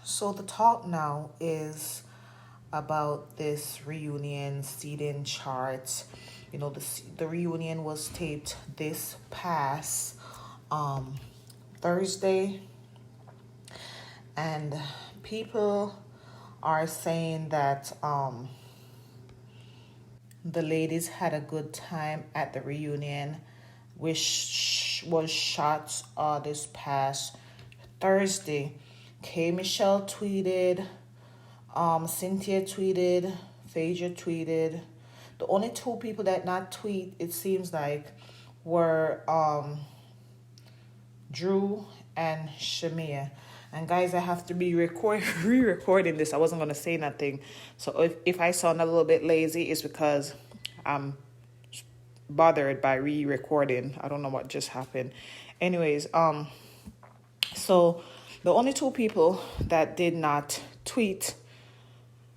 So the talk now is about this reunion seating chart. The reunion was taped this past um, Thursday, and people are saying that the ladies had a good time at the reunion, which was shot this past Thursday. K Michelle tweeted, Cynthia tweeted, Phaedra tweeted. The only two people that not tweet, it seems like, were Drew and Shamia. And guys, I have to be re-recording this. I wasn't gonna say nothing. So if I sound a little bit lazy, it's because I'm bothered by re-recording. I don't know what just happened. Anyways, so the only two people that did not tweet,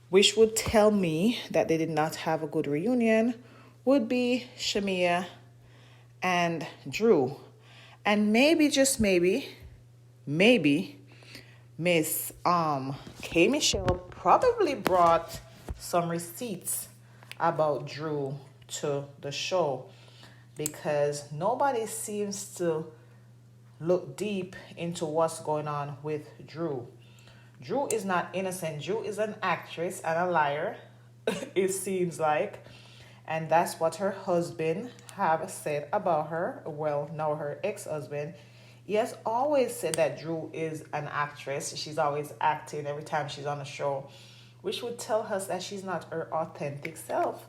which would tell me that they did not have a good reunion, would be Shamia and Drew. And maybe, just maybe, Miss K Michelle probably brought some receipts about Drew to the show, because nobody seems to look deep into what's going on with Drew. Drew is not innocent. Drew is an actress and a liar, it seems like. And that's what her husband have said about her. Well, now her ex-husband. He has always said that Drew is an actress. She's always acting every time she's on a show, which would tell us that she's not her authentic self.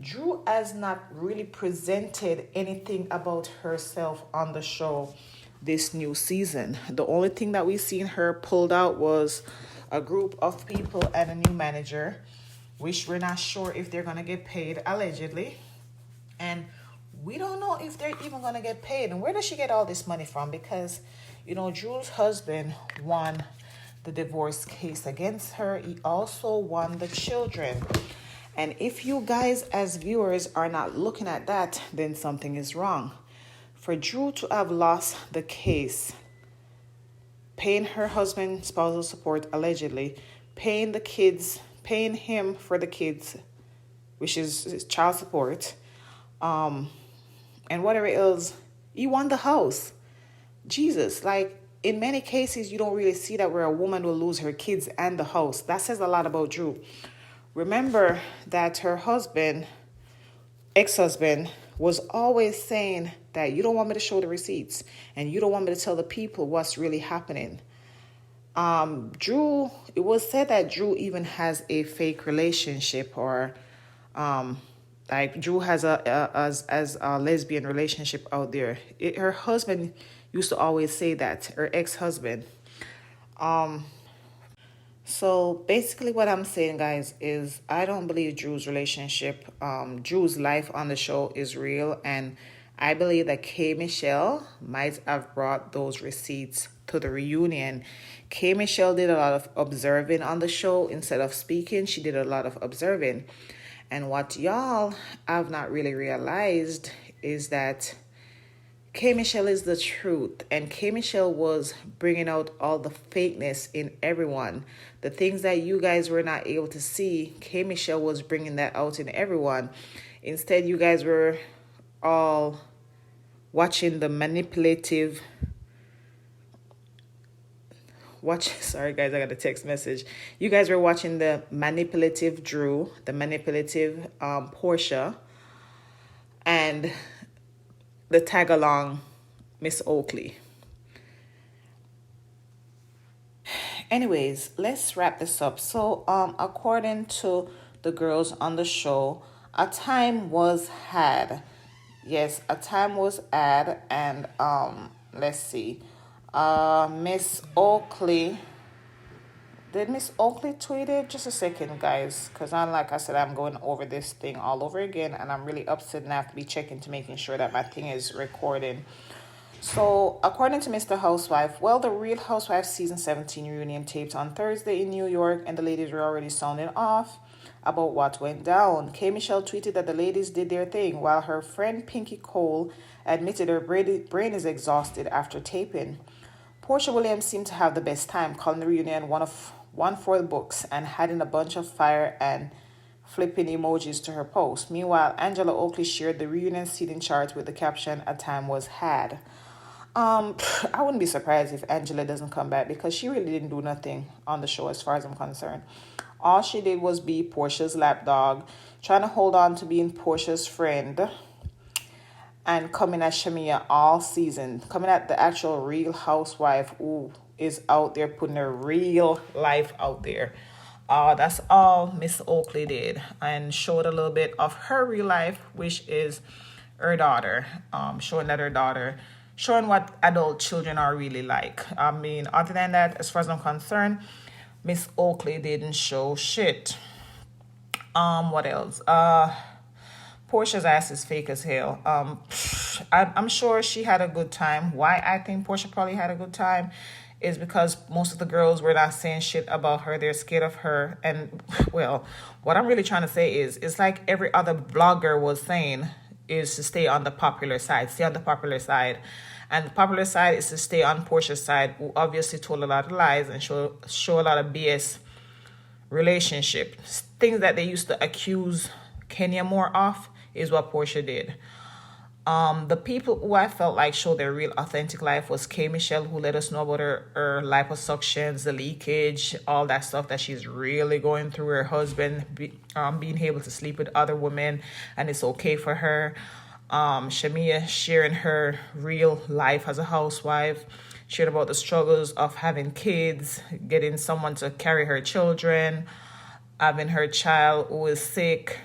Drew has not really presented anything about herself on the show this new season. The only thing that we've seen her pulled out was a group of people and a new manager, which we're not sure if they're going to get paid, allegedly. And we don't know if they're even going to get paid. And where does she get all this money from? Because, Drew's husband won the divorce case against her. He also won the children. And if you guys as viewers are not looking at that, then something is wrong. For Drew to have lost the case, paying her husband spousal support allegedly, paying the kids, paying him for the kids, which is child support, and whatever else, he won the house. Jesus, like in many cases, you don't really see that where a woman will lose her kids and the house. That says a lot about Drew. Remember that her husband, ex-husband, was always saying that you don't want me to show the receipts and you don't want me to tell the people what's really happening. Drew, it was said that Drew even has a fake relationship, or like Drew has a lesbian relationship out there. Her husband used to always say that, her ex-husband. So basically what I'm saying, guys, is I don't believe Drew's relationship, Drew's life on the show is real. And I believe that K Michelle might have brought those receipts to the reunion. K Michelle did a lot of observing on the show. Instead of speaking, she did a lot of observing. And what y'all have not really realized is that K Michelle is the truth, and K Michelle was bringing out all the fakeness in everyone. The things that you guys were not able to see, K Michelle was bringing that out in everyone. Instead, you guys were all watching the manipulative. Sorry guys, I got a text message. You guys were watching the manipulative Drew, the manipulative Portia, and the tag along Miss Oakley. Anyways, let's wrap this up. So, according to the girls on the show, a time was had. Yes, a time was had, and let's see. Miss Oakley. Did Miss Oakley tweet it? Just a second, guys, because like I said, I'm going over this thing all over again, and I'm really upset and I have to be checking to making sure that my thing is recording. So, according to Mr. Housewife, well, the Real Housewives season 17 reunion taped on Thursday in New York, and the ladies were already sounding off about what went down. K Michelle tweeted that the ladies did their thing, while her friend Pinky Cole admitted her brain is exhausted after taping. Portia Williams seemed to have the best time, calling the reunion one for the books and adding a bunch of fire and flipping emojis to her post. Meanwhile, Angela Oakley shared the reunion seating chart with the caption, "A time was had." I wouldn't be surprised if Angela doesn't come back because she really didn't do nothing on the show as far as I'm concerned. All she did was be Portia's lapdog, trying to hold on to being Portia's friend, and coming at Shamia all season, coming at the actual real housewife who is out there putting her real life out there. That's all Miss Oakley did, and showed a little bit of her real life, which is her daughter, showing what adult children are really like. I mean, other than that, as far as I'm concerned, Miss Oakley didn't show shit. What else? Portia's ass is fake as hell. I'm sure she had a good time. Why I think Portia probably had a good time is because most of the girls were not saying shit about her. They're scared of her. And, well, what I'm really trying to say is, it's like every other blogger was saying, is to stay on the popular side. Stay on the popular side. And the popular side is to stay on Portia's side, who obviously told a lot of lies and show a lot of BS relationship. Things that they used to accuse Kenya more of is what Portia did. The people who I felt like showed their real authentic life was K. Michelle, who let us know about her liposuctions, the leakage, all that stuff that she's really going through. Her husband being able to sleep with other women, and it's okay for her. Shamia sharing her real life as a housewife, shared about the struggles of having kids, getting someone to carry her children, having her child who is sick,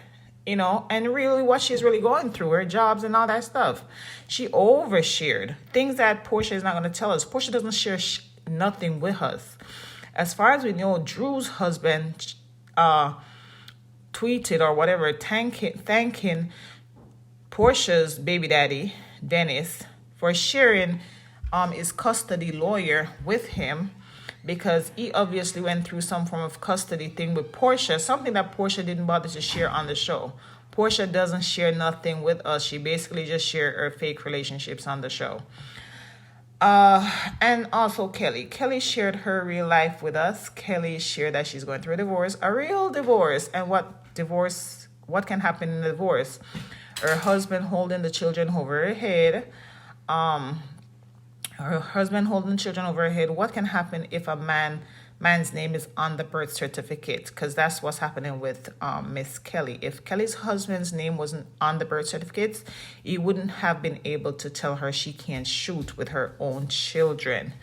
and really what she's really going through, her jobs and all that stuff. She overshared things that Portia is not going to tell us. Portia doesn't share nothing with us. As far as we know, Drew's husband tweeted or whatever, thanking Portia's baby daddy, Dennis, for sharing his custody lawyer with him, because he obviously went through some form of custody thing with Portia, something that Portia didn't bother to share on the show. Portia doesn't share nothing with us. She basically just shared her fake relationships on the show. And also Kelly. Kelly shared her real life with us. Kelly shared that she's going through a divorce, a real divorce. And what can happen in a divorce? Her husband holding the children over her head. Her husband holding children over her head. What can happen if a man's name is on the birth certificate? Because that's what's happening with Miss Kelly. If Kelly's husband's name wasn't on the birth certificates, he wouldn't have been able to tell her she can't shoot with her own children.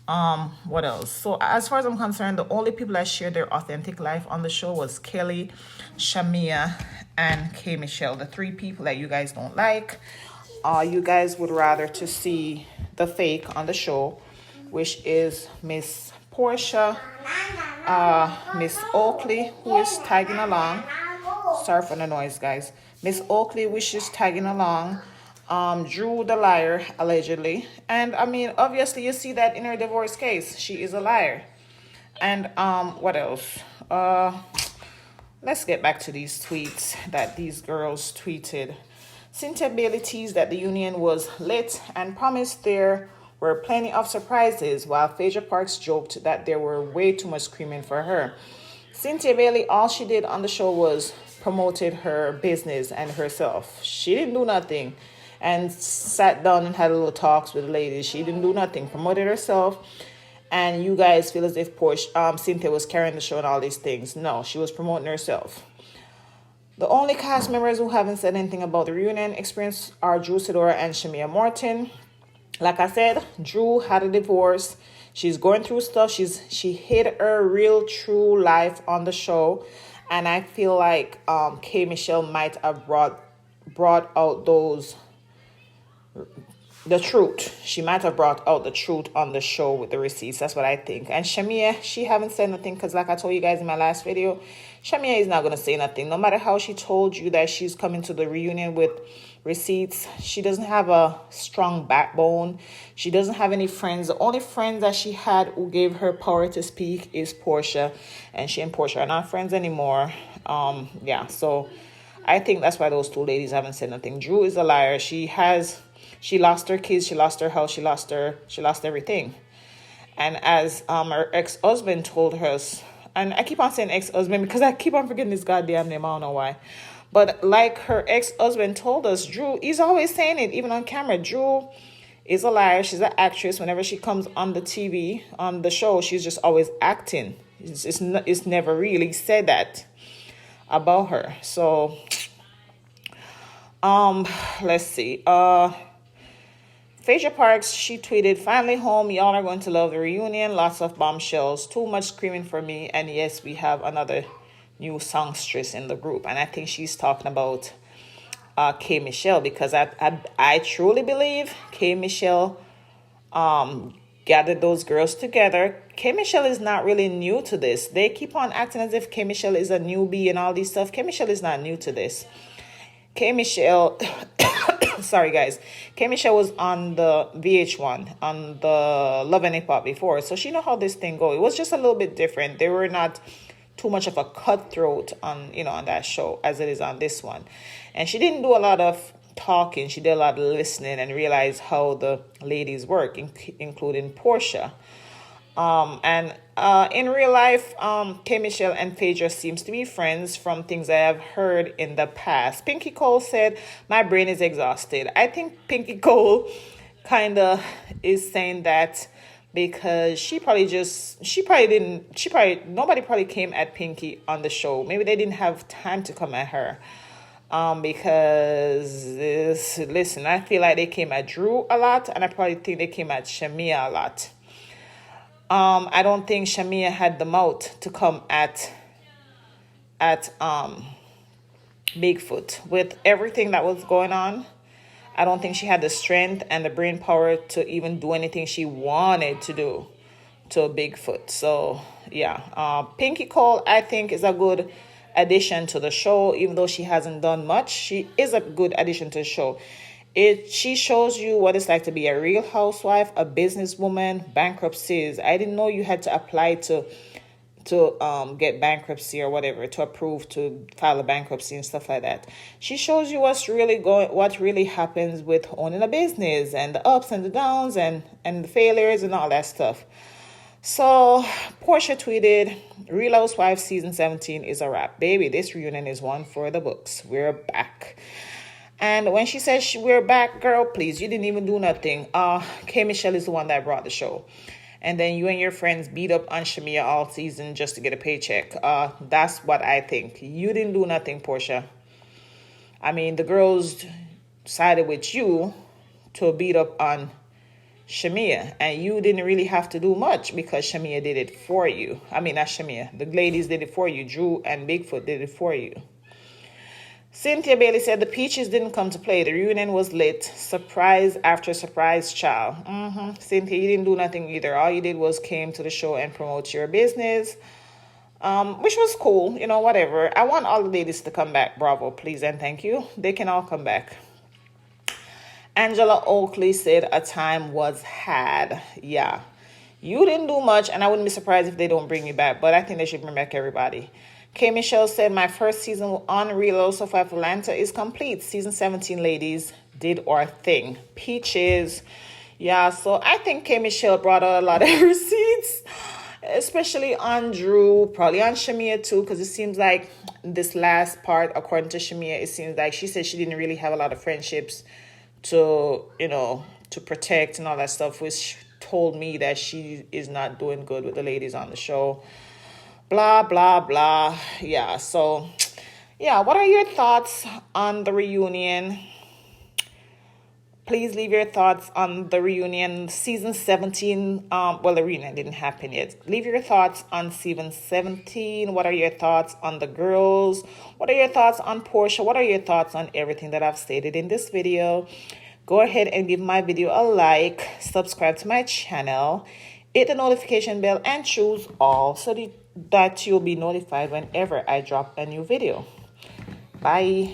What else? So as far as I'm concerned, the only people that shared their authentic life on the show was Kelly, Shamia, and K. Michelle. The three people that you guys don't like. You guys would rather to see the fake on the show, which is Miss Portia, Miss Oakley, who is tagging along. Sorry for the noise, guys. Miss Oakley, which is tagging along. Drew the liar, allegedly. And, I mean, obviously you see that in her divorce case. She is a liar. And, what else? Let's get back to these tweets that these girls tweeted. Cynthia Bailey teased that the union was lit and promised there were plenty of surprises, while Phaedra Parks joked that there were way too much screaming for her. Cynthia Bailey, all she did on the show was promoted her business and herself. She didn't do nothing and sat down and had a little talks with the ladies. She didn't do nothing, promoted herself. And you guys feel as if Cynthia was carrying the show and all these things. No, she was promoting herself. The only cast members who haven't said anything about the reunion experience are Drew Sidora and Shamia Morton. Like I said, Drew had a divorce. She's going through stuff. She hid her real true life on the show. And I feel like K. Michelle might have brought out the truth. She might have brought out the truth on the show with the receipts. That's what I think. And Shamia, she haven't said nothing because like I told you guys in my last video, Shamia is not going to say nothing. No matter how she told you that she's coming to the reunion with receipts, she doesn't have a strong backbone. She doesn't have any friends. The only friends that she had who gave her power to speak is Portia. And she and Portia are not friends anymore. So I think that's why those two ladies haven't said nothing. Drew is a liar. She lost her kids, she lost her house, she lost everything. And as her ex-husband told us, and I keep on saying ex-husband because I keep on forgetting this goddamn name, I don't know why. But like her ex-husband told us, Drew, he's always saying it, even on camera, Drew is a liar. She's an actress. Whenever she comes on the TV, on the show, she's just always acting. It's never really said that about her. So, let's see. Phaedra Parks, she tweeted, finally home, y'all are going to love the reunion. Lots of bombshells, too much screaming for me. And yes, we have another new songstress in the group. And I think she's talking about K. Michelle, because I truly believe K. Michelle gathered those girls together. K. Michelle is not really new to this. They keep on acting as if K. Michelle is a newbie and all these stuff. K. Michelle is not new to this. K. Michelle, sorry guys, K. Michelle was on the VH1, on the Love and Hip Hop before, so she know how this thing go. It was just a little bit different. They were not too much of a cutthroat on on that show as it is on this one, and she didn't do a lot of talking. She did a lot of listening and realized how the ladies work, including Portia. And in real life, K. Michelle and Phaedra seems to be friends from things I have heard in the past. Pinky Cole said, my brain is exhausted. I think Pinky Cole kind of is saying that because nobody probably came at Pinky on the show. Maybe they didn't have time to come at her. Listen, I feel like they came at Drew a lot, and I probably think they came at Shamia a lot. I don't think Shamia had the mouth to come at Bigfoot with everything that was going on. I don't think she had the strength and the brain power to even do anything she wanted to do to Bigfoot. So yeah, Pinky Cole I think is a good addition to the show, even though she hasn't done much. She is a good addition to the show. She shows you what it's like to be a real housewife, a businesswoman, bankruptcies. I didn't know you had to apply to get bankruptcy or whatever, to approve to file a bankruptcy and stuff like that. She shows you what really happens with owning a business, and the ups and the downs and the failures and all that stuff. So Portia tweeted, Real Housewives season 17 is a wrap. Baby, this reunion is one for the books. We're back. And when she says we're back, girl, please, you didn't even do nothing. K. Michelle is the one that brought the show. And then you and your friends beat up on Shamia all season just to get a paycheck. That's what I think. You didn't do nothing, Portia. I mean, the girls sided with you to beat up on Shamia. And you didn't really have to do much because Shamia did it for you. I mean, not Shamia. The ladies did it for you. Drew and Bigfoot did it for you. Cynthia Bailey said the peaches didn't come to play. The reunion was lit. Surprise after surprise, child. Cynthia, you didn't do nothing either. All you did was came to the show and promote your business, which was cool. Whatever. I want all the ladies to come back. Bravo, please and thank you. They can all come back. Angela Oakley said a time was had. Yeah. You didn't do much, and I wouldn't be surprised if they don't bring you back, but I think they should bring back everybody. K. Michelle said, my first season on Real Housewives of Atlanta is complete. Season 17 ladies did our thing. Peaches. Yeah, so I think K. Michelle brought out a lot of receipts, especially on Drew, probably on Shamia too, because it seems like this last part, according to Shamia, it seems like she said she didn't really have a lot of friendships to protect and all that stuff, which told me that she is not doing good with the ladies on the show. Blah, blah, blah. Yeah, so, yeah, what are your thoughts on the reunion? Please leave your thoughts on the reunion. Season 17, the reunion didn't happen yet. Leave your thoughts on season 17. What are your thoughts on the girls? What are your thoughts on Portia? What are your thoughts on everything that I've stated in this video? Go ahead and give my video a like. Subscribe to my channel. Hit the notification bell and choose all so that you'll be notified whenever I drop a new video. Bye.